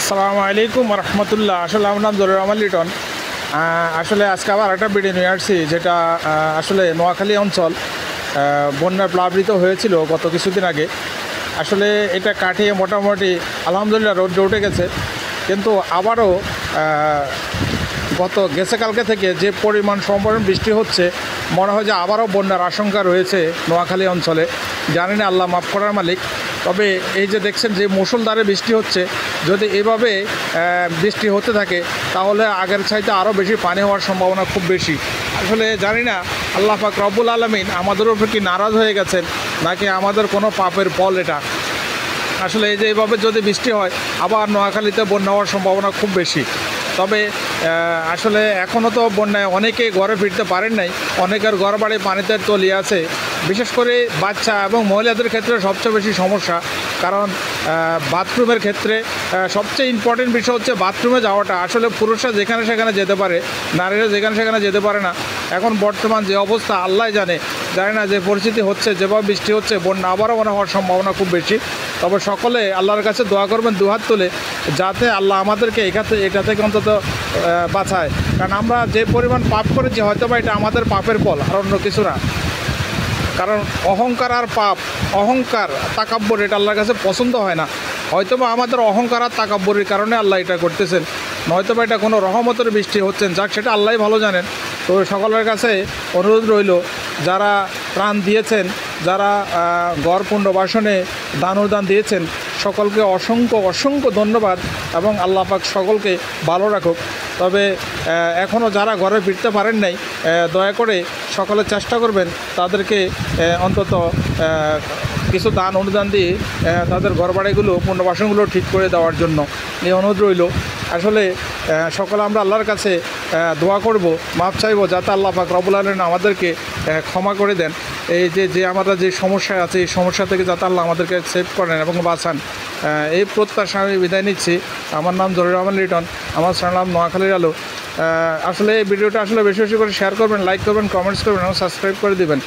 আসসালামু আলাইকুম রহমতুল্লাহ। আসলে আমার নাম জলিল রহমান লিটন। আসলে আজকে আবার একটা ভিডিও নিয়ে আসছি, যেটা আসলে নোয়াখালী অঞ্চল বন্যায় প্লাবিত হয়েছিল গত কিছুদিন আগে। আসলে এটা কাটিয়ে মোটামুটি আলহামদুলিল্লাহ রোদ উঠে গেছে, কিন্তু আবারও গেছে কালকে থেকে যে পরিমাণ সম্পূর্ণ বৃষ্টি হচ্ছে, মনে হয় যে আবারও বন্যার আশঙ্কা রয়েছে নোয়াখালী অঞ্চলে। জানি না, আল্লাহ মাফ করার মালিক। তবে এই যে দেখছেন যে মুষলধারে বৃষ্টি হচ্ছে, যদি এভাবে বৃষ্টি হতে থাকে তাহলে আগের চাইতে আরও বেশি পানি হওয়ার সম্ভাবনা খুব বেশি। আসলে জানি না আল্লাহ পাক রব্বুল আলামিন আমাদের উপর কি নারাজ হয়ে গেছেন, নাকি আমাদের কোনো পাপের ফল এটা। আসলে এই যে এইভাবে যদি বৃষ্টি হয়, আবার নোয়াখালীতে বন্যা হওয়ার সম্ভাবনা খুব বেশি। তবে আসলে এখনও তো বন্যায় অনেকে ঘরে ফিরতে পারেন নাই, অনেকের ঘর বাড়ি পানিতে তলিয়ে আছে। বিশেষ করে বাচ্চা এবং মহিলাদের ক্ষেত্রে সবচেয়ে বেশি সমস্যা, কারণ বাথরুমের ক্ষেত্রে সবচেয়ে ইম্পর্টেন্ট বিষয় হচ্ছে বাথরুমে যাওয়াটা। আসলে পুরুষরা যেখানে সেখানে যেতে পারে, নারীরা যেখানে সেখানে যেতে পারে না। এখন বর্তমান যে অবস্থা আল্লাহ জানে না যে পরিস্থিতি হচ্ছে, যেভাবে বৃষ্টি হচ্ছে, বন্যা আবারও মনে হওয়ার সম্ভাবনা খুব বেশি। তবে সকলে আল্লাহর কাছে দোয়া করবেন দুহাত তুলে, যাতে আল্লাহ আমাদেরকে এটা থেকে অন্তত বাঁচায়। কারণ আমরা যে পরিমাণ পাপ করেছি, হয়তো বা এটা আমাদের পাপের ফল, আর অন্য কিছু না। কারণ অহংকার আর পাপ, অহংকার তাকাব্বর, এটা আল্লাহর কাছে পছন্দ হয় না। হয়তোবা আমাদের অহংকার আর তাকাব্বরের কারণে আল্লাহ এটা করতেছেন, নয়তোবা এটা কোনো রহমতের বৃষ্টি হচ্ছেন, যাক সেটা আল্লাহই ভালো জানেন। তো সকলের কাছে অনুরোধ রইল, যারা প্রাণ দিয়েছেন, যারা ঘর পুনর্বাসনে দান অনুদান দিয়েছেন, সকলকে অসংখ্য অসংখ্য ধন্যবাদ, এবং আল্লাহ পাক সকলকে ভালো রাখুক। তবে এখনও যারা ঘরে ফিরতে পারেন নাই, দয়া করে সকলে চেষ্টা করবেন তাদেরকে অন্তত কিছু দান অনুদান দিয়ে তাদের ঘরবাড়িগুলো পুনর্বাসনগুলো ঠিক করে দেওয়ার জন্য এই অনুরোধ রইল। আসলে সকলে আমরা আল্লাহর কাছে দোয়া করব, মাপ চাইব, যাতে আল্লাহ পাক রব্বুল আলামিন আমাদেরকে ক্ষমা করে দেন। এই যে আমরা যে সমস্যায় আছে, এই সমস্যা থেকে যাতে আল্লাহ আমাদেরকে সেভ করেন এবং বাঁচান, এই প্রত্যাশা আমি বিদায় নিচ্ছি। আমার নাম জলিল রহমান লিটন, আমার নাম নোয়াখালীর আলো। আসলে এই ভিডিওটা আসলে বেশি বেশি করে শেয়ার করবেন, লাইক করবেন, কমেন্টস করবেন এবং সাবস্ক্রাইব করে দেবেন,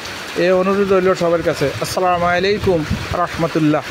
এই অনুরোধ রইল সবার কাছে। আসসালামু আলাইকুম রহমতুল্লাহ।